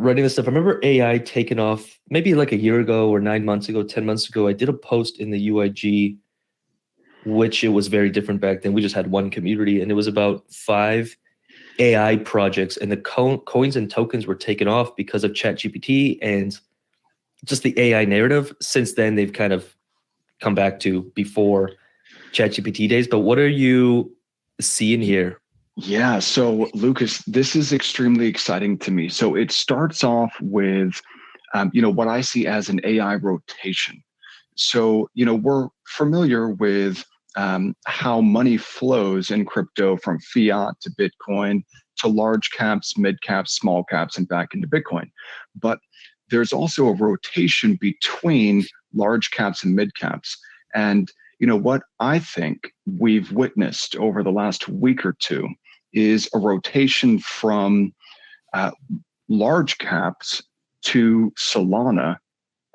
writing this stuff, I remember AI taking off maybe like a year ago or 9 months ago, 10 months ago. I did a post in the UIG, which it was very different back then. We just had one community, and it was about 5 AI projects, and the coins and tokens were taken off because of ChatGPT and just the AI narrative. Since then, they've kind of come back to before ChatGPT days. But what are you seeing here? Yeah, so Lucas, this is extremely exciting to me. So it starts off with, what I see as an AI rotation. So, we're familiar with how money flows in crypto from fiat to Bitcoin to large caps, mid caps, small caps, and back into Bitcoin. But there's also a rotation between large caps and mid caps. And what I think we've witnessed over the last week or two is a rotation from large caps to Solana,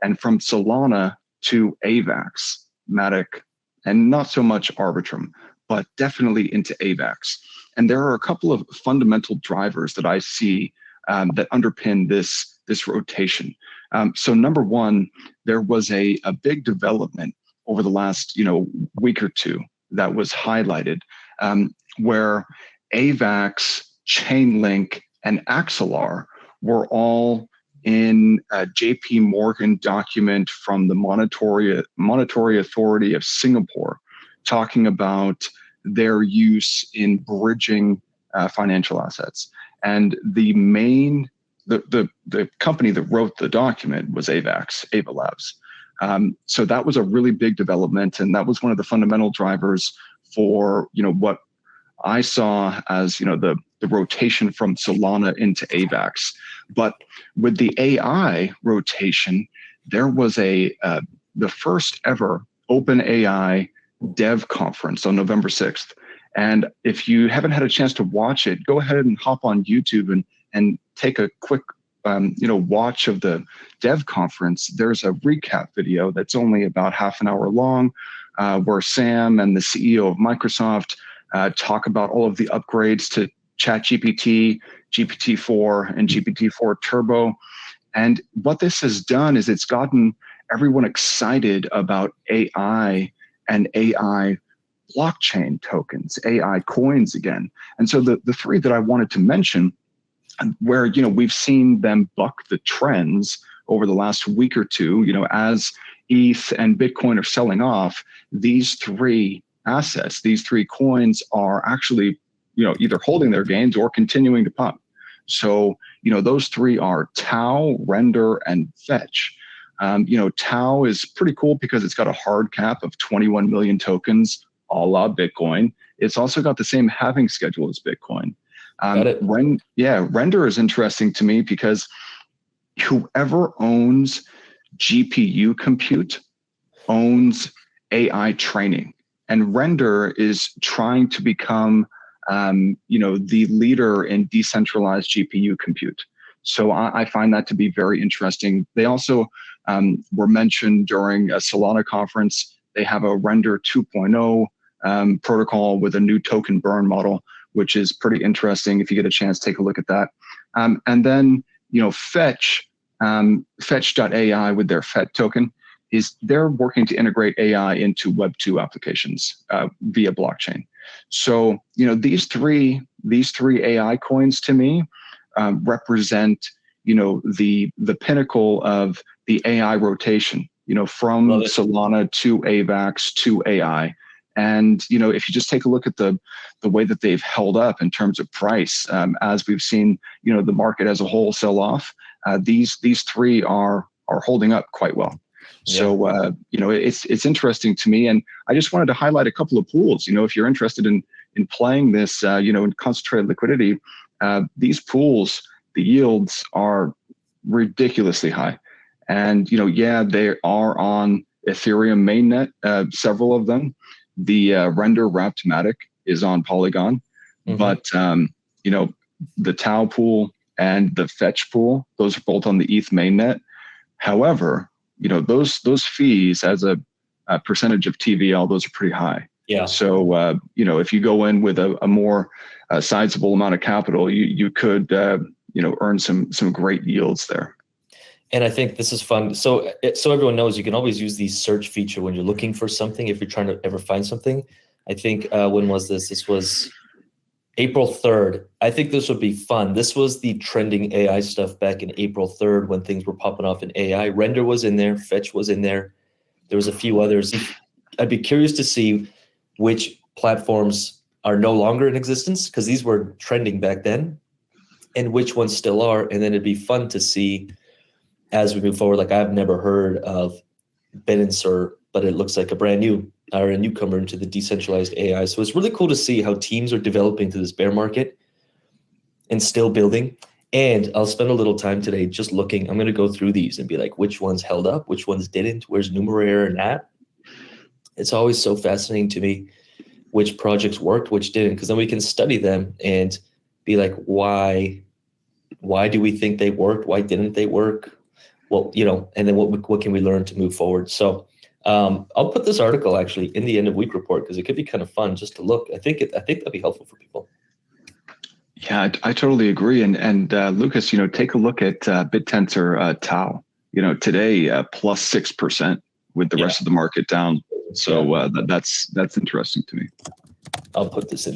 and from Solana to AVAX, Matic, and not so much Arbitrum, but definitely into AVAX. And there are a couple of fundamental drivers that I see that underpin this rotation. So number one, there was a big development over the last week or two that was highlighted, where AVAX, Chainlink, and Axelar were all in a JP Morgan document from the Monetary Authority of Singapore, talking about their use in bridging financial assets. And the company that wrote the document was AVAX, Ava Labs. So that was a really big development, and that was one of the fundamental drivers for what I saw as the rotation from Solana into AVAX. But with the AI rotation, there was the first ever OpenAI Dev Conference on November 6th. And if you haven't had a chance to watch it, go ahead and hop on YouTube and take a quick watch of the Dev Conference. There's a recap video that's only about half an hour long, where Sam and the CEO of Microsoft talk about all of the upgrades to ChatGPT, GPT-4, and GPT-4 Turbo. And what this has done is it's gotten everyone excited about AI and AI blockchain tokens, AI coins again. And so the three that I wanted to mention, where we've seen them buck the trends over the last week or two, as ETH and Bitcoin are selling off, these three assets, these three coins are actually either holding their gains or continuing to pump. So those three are Tau, Render, and Fetch. Tau is pretty cool because it's got a hard cap of 21 million tokens, a la Bitcoin. It's also got the same halving schedule as Bitcoin. Got it. Render is interesting to me because whoever owns GPU compute owns AI training, and Render is trying to become the leader in decentralized GPU compute. So I find that to be very interesting. They also were mentioned during a Solana conference. They have a Render 2.0 protocol with a new token burn model, which is pretty interesting. If you get a chance, take a look at that. And then, Fetch, fetch.ai with their FET token, they're working to integrate AI into Web2 applications via blockchain. So, these three AI coins to me represent, the pinnacle of the AI rotation, from Solana to AVAX to AI. And, if you just take a look at the way that they've held up in terms of price, as we've seen, the market as a whole sell off, these three are holding up quite well. Yeah. So, it's interesting to me. And I just wanted to highlight a couple of pools. If you're interested in playing this, in concentrated liquidity, these pools, the yields are ridiculously high. And, they are on Ethereum mainnet, several of them. The Render wrapped Matic is on Polygon, but the Tau pool and the Fetch pool, those are both on the ETH mainnet. However, those fees as a percentage of TVL, those are pretty high. Yeah. So if you go in with a more sizable amount of capital, you could earn some great yields there. And I think this is fun. So everyone knows you can always use the search feature when you're looking for something, if you're trying to ever find something. I think, when was this? This was April 3rd. I think this would be fun. This was the trending AI stuff back in April 3rd when things were popping off in AI. Render was in there. Fetch was in there. There was a few others. I'd be curious to see which platforms are no longer in existence, because these were trending back then, and which ones still are. And then it'd be fun to see as we move forward. Like, I've never heard of Benenser, but it looks like a newcomer into the decentralized AI. So it's really cool to see how teams are developing to this bear market and still building. And I'll spend a little time today just looking. I'm going to go through these and be like, which ones held up, which ones didn't, where's Numeraire and that. It's always so fascinating to me which projects worked, which didn't, because then we can study them and be like, why do we think they worked? Why didn't they work? Well, and then what can we learn to move forward? So I'll put this article actually in the end of week report, because it could be kind of fun just to look. I think that'd be helpful for people. Yeah, I totally agree. And Lucas, take a look at BitTensor Tau. Today plus 6% with the rest of the market down. So that's interesting to me. I'll put this in.